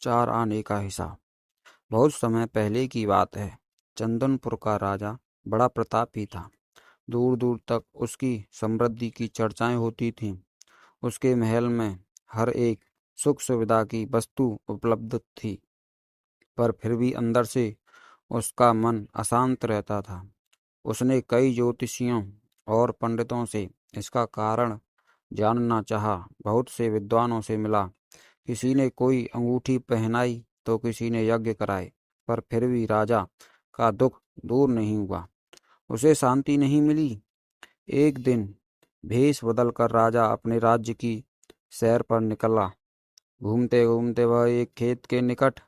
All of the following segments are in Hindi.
4 आने का हिसाब। बहुत समय पहले की बात है। चंदनपुर का राजा बड़ा प्रतापी था। दूर दूर तक उसकी समृद्धि की चर्चाएं होती थीं। उसके महल में हर एक सुख सुविधा की वस्तु उपलब्ध थी, पर फिर भी अंदर से उसका मन अशांत रहता था। उसने कई ज्योतिषियों और पंडितों से इसका कारण जानना चाहा। बहुत से विद्वानों से मिला। किसी ने कोई अंगूठी पहनाई तो किसी ने यज्ञ कराए, पर फिर भी राजा का दुख दूर नहीं हुआ। उसे शांति नहीं मिली। एक दिन भेष बदलकर राजा अपने राज्य की सैर पर निकला। घूमते घूमते वह एक खेत के निकट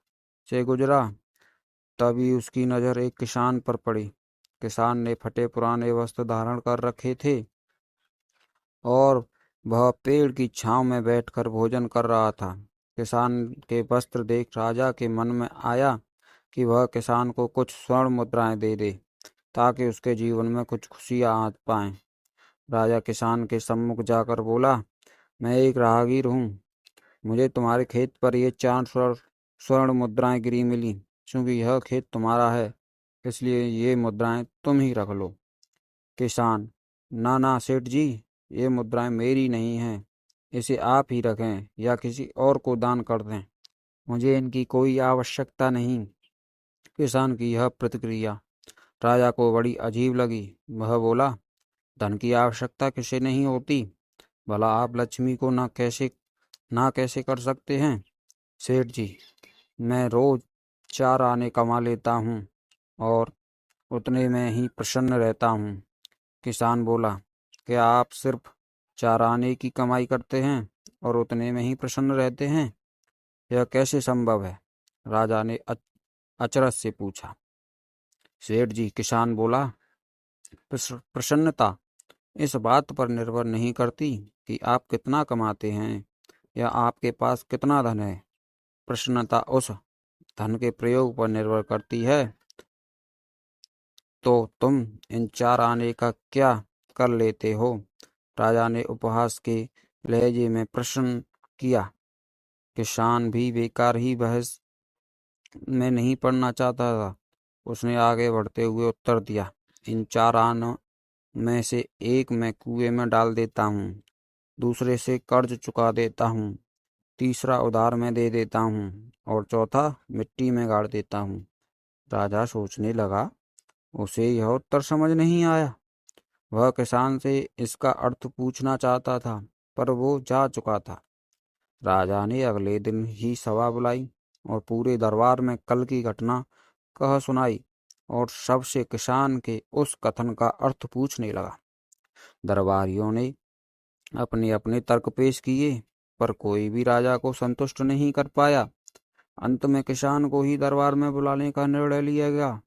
से गुजरा। तभी उसकी नज़र एक किसान पर पड़ी। किसान ने फटे पुराने वस्त्र धारण कर रखे थे और वह पेड़ की छांव में बैठकर भोजन कर रहा था। किसान के वस्त्र देख राजा के मन में आया कि वह किसान को कुछ स्वर्ण मुद्राएं दे दे, ताकि उसके जीवन में कुछ खुशियां आ पाएं। राजा किसान के सम्मुख जाकर बोला, मैं एक राहगीर हूँ। मुझे तुम्हारे खेत पर ये 4 स्वर्ण मुद्राएं गिरी मिली। चूंकि यह खेत तुम्हारा है, इसलिए ये मुद्राएं तुम ही रख लो। किसान, ना ना सेठ जी, ये मुद्राएं मेरी नहीं हैं। इसे आप ही रखें या किसी और को दान कर दें। मुझे इनकी कोई आवश्यकता नहीं। किसान की यह प्रतिक्रिया राजा को बड़ी अजीब लगी। वह बोला, धन की आवश्यकता किसे नहीं होती? भला आप लक्ष्मी को ना कैसे कर सकते हैं? सेठ जी, मैं रोज 4 आने कमा लेता हूँ और उतने में ही प्रसन्न रहता हूँ। किसान बोला, क्या आप सिर्फ 4 आने की कमाई करते हैं और उतने में ही प्रसन्न रहते हैं? यह कैसे संभव है? राजा ने अचरज से पूछा। सेठ जी, किसान बोला, प्रसन्नता इस बात पर निर्भर नहीं करती कि आप कितना कमाते हैं या आपके पास कितना धन है। प्रसन्नता उस धन के प्रयोग पर निर्भर करती है। तो तुम इन 4 आने का क्या कर लेते हो? राजा ने उपहास के लहजे में प्रश्न किया। किसान भी बेकार ही बहस में नहीं पड़ना चाहता था। उसने आगे बढ़ते हुए उत्तर दिया, इन 4 आनों में से एक मैं कुएं में डाल देता हूँ, दूसरे से कर्ज चुका देता हूँ, तीसरा उधार में दे देता हूँ और चौथा मिट्टी में गाड़ देता हूँ। राजा सोचने लगा। उसे यह उत्तर समझ नहीं आया। वह किसान से इसका अर्थ पूछना चाहता था, पर वो जा चुका था। राजा ने अगले दिन ही सभा बुलाई और पूरे दरबार में कल की घटना कह सुनाई और सबसे किसान के उस कथन का अर्थ पूछने लगा। दरबारियों ने अपने अपने तर्क पेश किए, पर कोई भी राजा को संतुष्ट नहीं कर पाया। अंत में किसान को ही दरबार में बुलाने का निर्णय लिया गया।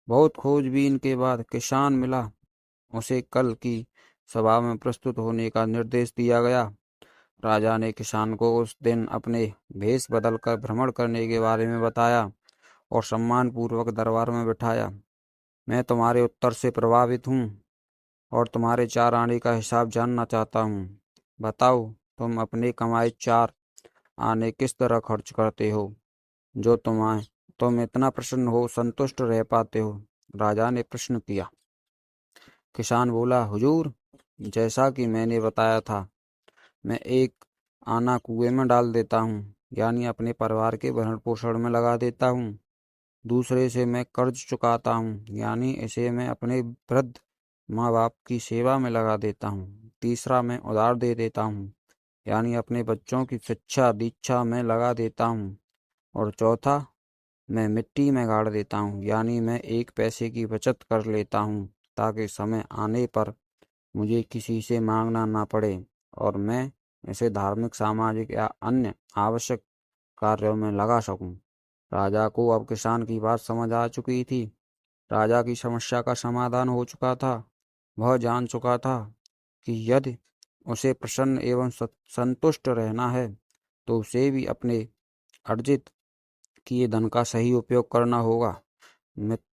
बहुत खोजबीन के बाद किसान मिला। उसे कल की सभा में प्रस्तुत होने का निर्देश दिया गया। राजा ने किसान को उस दिन अपने भेष बदलकर भ्रमण करने के बारे में बताया और सम्मानपूर्वक दरबार में बिठाया। मैं तुम्हारे उत्तर से प्रभावित हूँ और तुम्हारे 4 आने का हिसाब जानना चाहता हूँ। बताओ, तुम अपने कमाए 4 आने किस तरह खर्च करते हो, जो तुम इतना प्रसन्न हो, संतुष्ट रह पाते हो? राजा ने प्रश्न किया। किसान बोला, हुजूर, जैसा कि मैंने बताया था, मैं एक आना कुएं में डाल देता हूँ, यानी अपने परिवार के भरण पोषण में लगा देता हूँ। दूसरे से मैं कर्ज चुकाता हूँ, यानी इसे मैं अपने वृद्ध माँ बाप की सेवा में लगा देता हूँ। तीसरा, मैं उधार दे देता हूँ, यानी अपने बच्चों की शिक्षा दीक्षा में लगा देता हूँ। और चौथा, मैं मिट्टी में गाड़ देता हूँ, यानी मैं एक पैसे की बचत कर लेता हूँ, ताकि समय आने पर मुझे किसी से मांगना ना पड़े और मैं इसे धार्मिक, सामाजिक या अन्य आवश्यक कार्यों में लगा सकूं। राजा को अब किसान की बात समझ आ चुकी थी। राजा की समस्या का समाधान हो चुका था। वह जान चुका था कि यदि उसे प्रसन्न एवं संतुष्ट रहना है, तो उसे भी अपने अर्जित किए धन का सही उपयोग करना होगा।